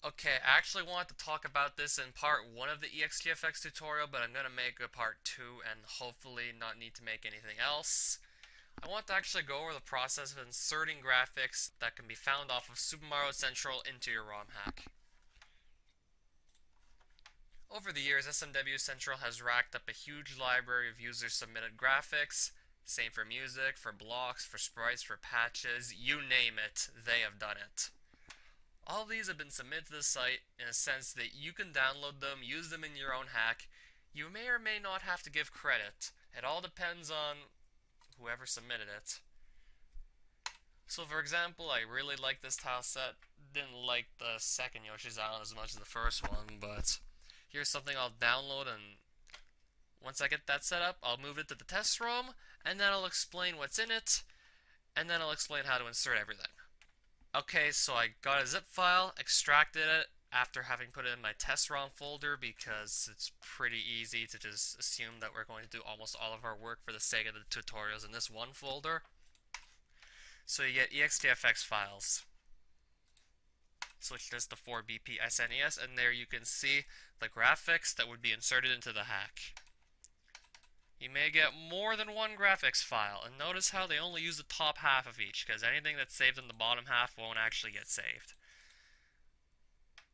Okay, I actually wanted to talk about this in part 1 of the ExGFX tutorial, but I'm going to make a part 2 and hopefully not need to make anything else. I want to actually go over the process of inserting graphics that can be found off of Super Mario Central into your ROM hack. Over the years, SMW Central has racked up a huge library of user-submitted graphics. Same for music, for blocks, for sprites, for patches, you name it, they have done it. All of these have been submitted to the site in a sense that you can download them, use them in your own hack. You may or may not have to give credit. It all depends on whoever submitted it. So for example, I really like this tile set. Didn't like the second Yoshi's Island as much as the first one, but here's something I'll download, and once I get that set up, I'll move it to the test ROM, and then I'll explain what's in it, and then I'll explain how to insert everything. Okay, so I got a zip file, extracted it after having put it in my test ROM folder because it's pretty easy to just assume that we're going to do almost all of our work for the sake of the tutorials in this one folder. So you get ExGFX files. Switch this to 4BP SNES, and there you can see the graphics that would be inserted into the hack. You may get more than one graphics file, and notice how they only use the top half of each, because anything that's saved in the bottom half won't actually get saved.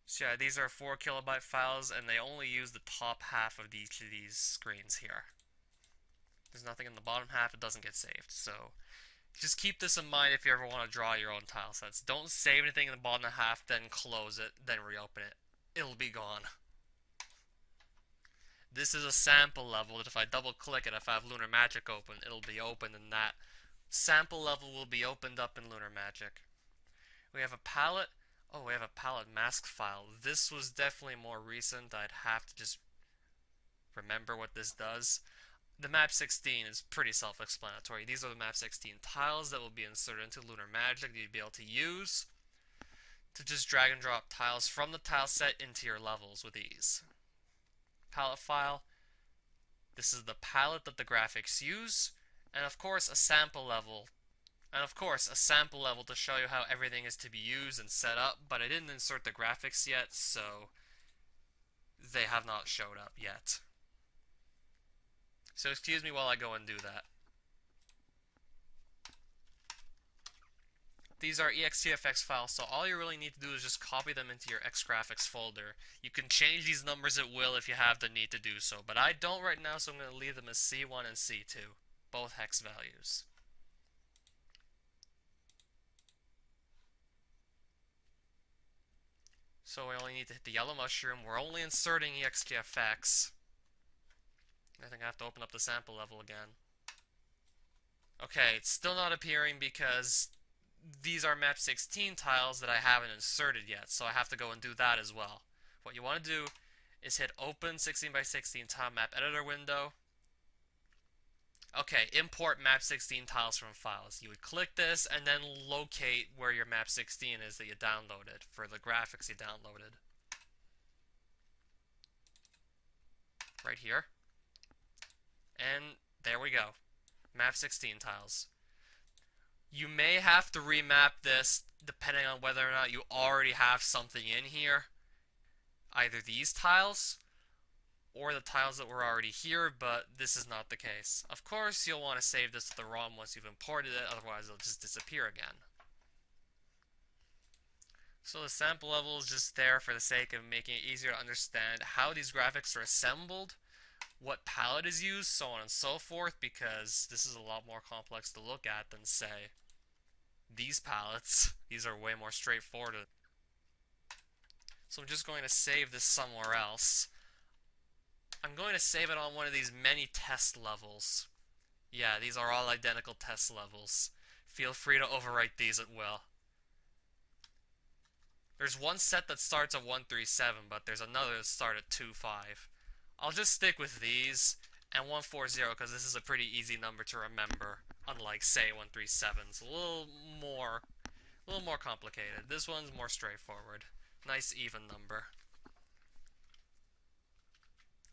So yeah, these are 4 kilobyte files, and they only use the top half of each of these screens here. There's nothing in the bottom half, it doesn't get saved. So just keep this in mind if you ever want to draw your own tile sets. Don't save anything in the bottom half, then close it, then reopen it. It'll be gone. This is a sample level that if I double click it, if I have Lunar Magic open, it'll be open, and that sample level will be opened up in Lunar Magic. We have a palette. Oh, we have a palette mask file. This was definitely more recent. I'd have to just remember what this does. The map 16 is pretty self-explanatory. These are the map 16 tiles that will be inserted into Lunar Magic that you'd be able to use to just drag and drop tiles from the tile set into your levels with ease. Palette file. This is the palette that the graphics use, and of course a sample level. To show you how everything is to be used and set up, but I didn't insert the graphics yet, so they have not showed up yet. So excuse me while I go and do that. These are ExGFX files, so all you really need to do is just copy them into your ExGFX folder. You can change these numbers at will if you have the need to do so, but I don't right now, so I'm going to leave them as C1 and C2, both hex values. So we only need to hit the yellow mushroom. We're only inserting ExGFX. I think I have to open up the sample level again. Okay, it's still not appearing because these are map 16 tiles that I haven't inserted yet, so I have to go and do that as well. What you want to do is hit open 16x16 tile map editor window. Okay, import map 16 tiles from files. You would click this and then locate where your map 16 is that you downloaded for the graphics you downloaded. Right here. And there we go. Map 16 tiles. You may have to remap this depending on whether or not you already have something in here. Either these tiles or the tiles that were already here, but this is not the case. Of course, you'll want to save this to the ROM once you've imported it, otherwise it'll just disappear again. So the sample level is just there for the sake of making it easier to understand how these graphics are assembled, what palette is used, so on and so forth, because this is a lot more complex to look at than, say, these palettes. These are way more straightforward. So I'm just going to save this somewhere else. I'm going to save it on one of these many test levels. Yeah, these are all identical test levels. Feel free to overwrite these at will. There's one set that starts at 137, but there's another that starts at 25. I'll just stick with these and 140 because this is a pretty easy number to remember, unlike, say, 137. It's a little more complicated. This one's more straightforward. Nice even number.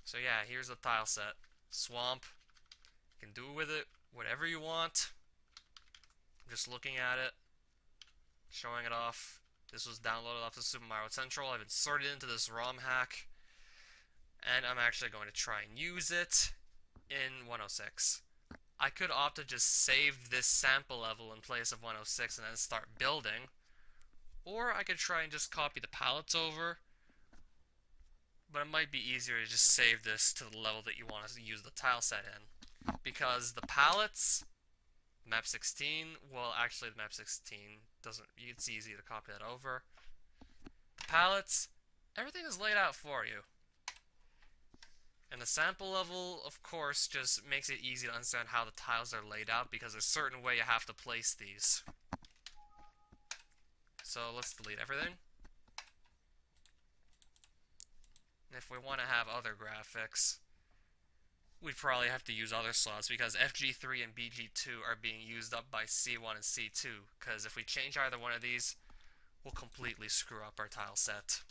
So yeah, here's the tile set. Swamp. You can do with it whatever you want. I'm just looking at it, showing it off. This was downloaded off the Super Mario Central. I've inserted it into this ROM hack, and I'm actually going to try and use it in 106. I could opt to just save this sample level in place of 106 and then start building, or I could try and just copy the palettes over, but it might be easier to just save this to the level that you want to use the tile set in. Because the palettes, map 16, well actually the map 16 doesn't, it's easy to copy that over. The palettes, everything is laid out for you. And the sample level, of course, just makes it easy to understand how the tiles are laid out because there's a certain way you have to place these. So let's delete everything. And if we want to have other graphics, we'd probably have to use other slots because FG3 and BG2 are being used up by C1 and C2, because if we change either one of these, we'll completely screw up our tile set.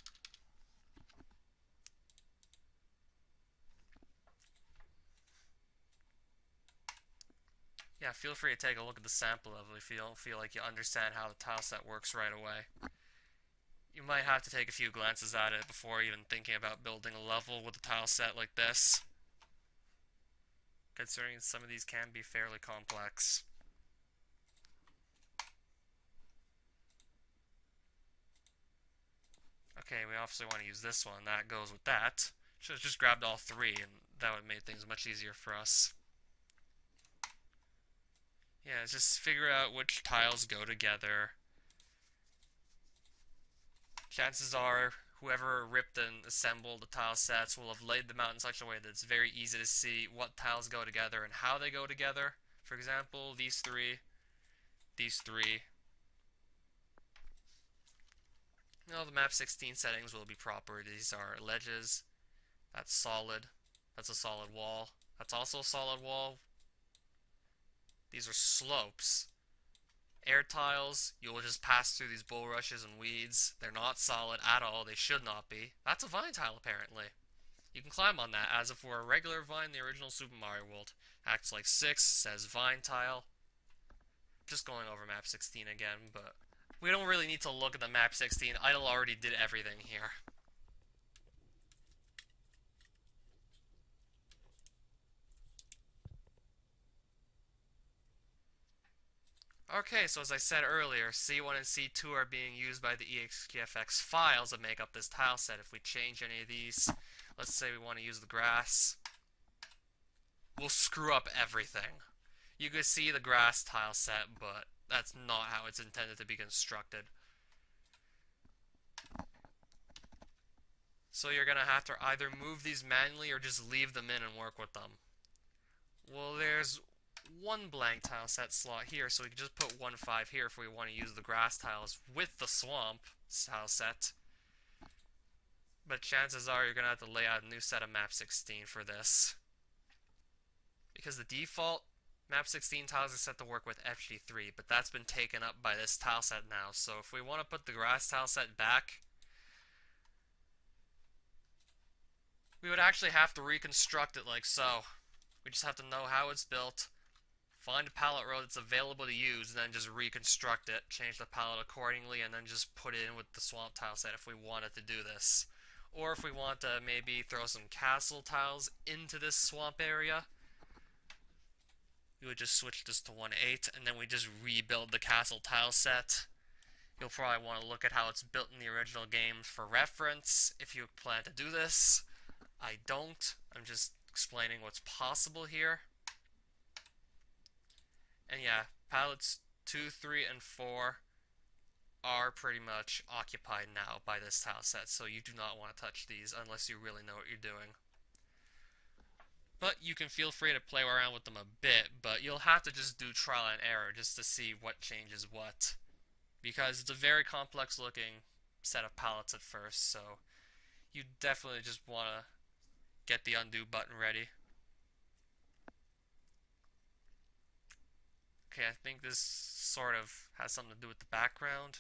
Yeah, feel free to take a look at the sample level if you don't feel like you understand how the tile set works right away. You might have to take a few glances at it before even thinking about building a level with a tile set like this, considering some of these can be fairly complex. Okay, we obviously want to use this one. That goes with that. Should have just grabbed all three, and that would have made things much easier for us. Yeah, just figure out which tiles go together. Chances are, whoever ripped and assembled the tile sets will have laid them out in such a way that it's very easy to see what tiles go together and how they go together. For example, these three. No, the map 16 settings will be proper. These are ledges. That's solid. That's a solid wall. That's also a solid wall. These are slopes. Air tiles, you will just pass through these bulrushes and weeds. They're not solid at all. They should not be. That's a vine tile, apparently. You can climb on that as if it were a regular vine in the original Super Mario World. Acts like 6, says vine tile. Just going over map 16 again, but we don't really need to look at the map 16. Idle already did everything here. Okay, so as I said earlier, C1 and C2 are being used by the ExGFX files that make up this tile set. If we change any of these, let's say we want to use the grass, we'll screw up everything. You can see the grass tile set, but that's not how it's intended to be constructed. So you're going to have to either move these manually or just leave them in and work with them. Well, there's one blank tile set slot here, so we can just put 1-5 here if we want to use the grass tiles with the swamp tile set. But chances are you're going to have to lay out a new set of map 16 for this. Because the default map 16 tiles are set to work with FG3, but that's been taken up by this tile set now. So if we want to put the grass tile set back, we would actually have to reconstruct it like so. We just have to know how it's built, find a palette row that's available to use, and then just reconstruct it, change the palette accordingly, and then just put it in with the swamp tile set if we wanted to do this. Or if we want to maybe throw some castle tiles into this swamp area, we would just switch this to 1-8, and then we just rebuild the castle tile set. You'll probably want to look at how it's built in the original game for reference if you plan to do this. I don't. I'm just explaining what's possible here. And yeah, palettes 2, 3, and 4 are pretty much occupied now by this tile set, so you do not want to touch these unless you really know what you're doing. But you can feel free to play around with them a bit, but you'll have to just do trial and error just to see what changes what. Because it's a very complex looking set of palettes at first, so you definitely just want to get the undo button ready. Okay, I think this sort of has something to do with the background.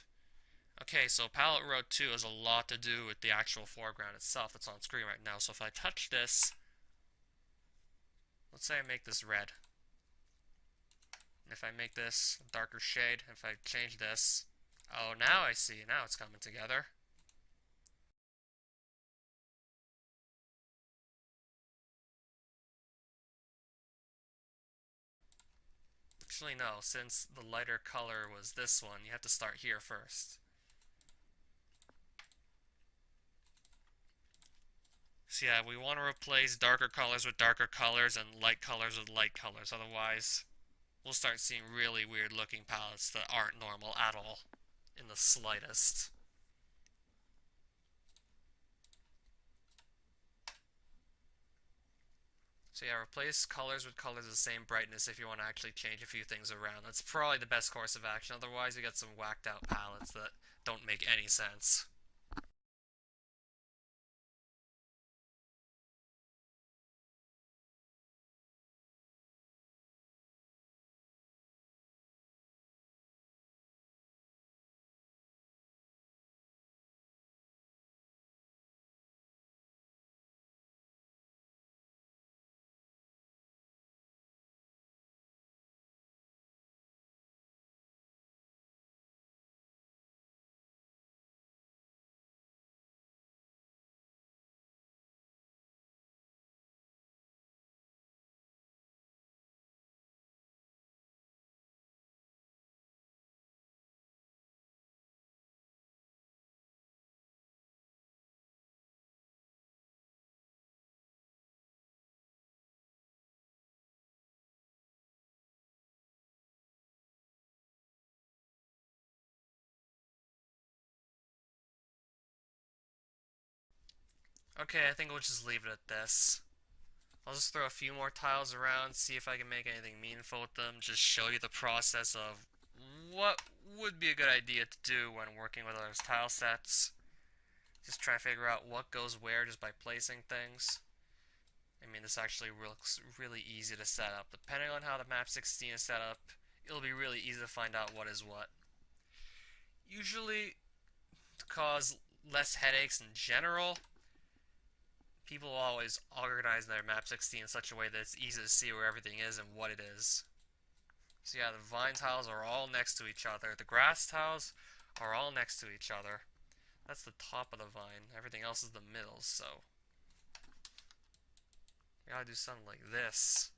Okay, so palette row 2 has a lot to do with the actual foreground itself that's on screen right now. So if I touch this, let's say I make this red. And if I make this a darker shade, if I change this, Oh, now I see. Now it's coming together. Actually, no. Since the lighter color was this one, you have to start here first. So yeah, we want to replace darker colors with darker colors and light colors with light colors. Otherwise, we'll start seeing really weird looking palettes that aren't normal at all, in the slightest. So yeah, replace colors with colors of the same brightness if you want to actually change a few things around. That's probably the best course of action. Otherwise, you get some whacked out palettes that don't make any sense. Okay, I think we'll just leave it at this. I'll just throw a few more tiles around, see if I can make anything meaningful with them, just show you the process of what would be a good idea to do when working with those tile sets. Just try to figure out what goes where just by placing things. I mean, this actually looks really easy to set up. Depending on how the map 16 is set up, it'll be really easy to find out what is what. Usually, to cause less headaches in general, people always organize their map 16 in such a way that it's easy to see where everything is and what it is. So yeah, the vine tiles are all next to each other. The grass tiles are all next to each other. That's the top of the vine. Everything else is the middle, so we gotta do something like this.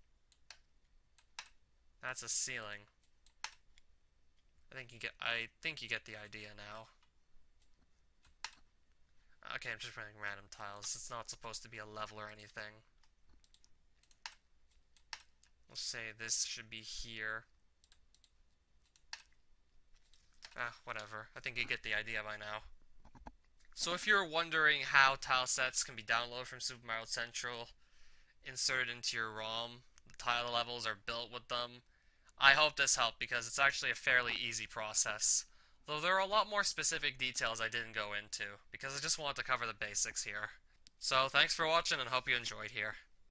That's a ceiling. I think you get the idea now. Okay, I'm just running random tiles. It's not supposed to be a level or anything. We'll say this should be here. Ah, whatever. I think you get the idea by now. So if you're wondering how tile sets can be downloaded from Super Mario Central, inserted into your ROM, the tile levels are built with them, I hope this helped because it's actually a fairly easy process. Though there are a lot more specific details I didn't go into, because I just wanted to cover the basics here. So thanks for watching and hope you enjoyed here.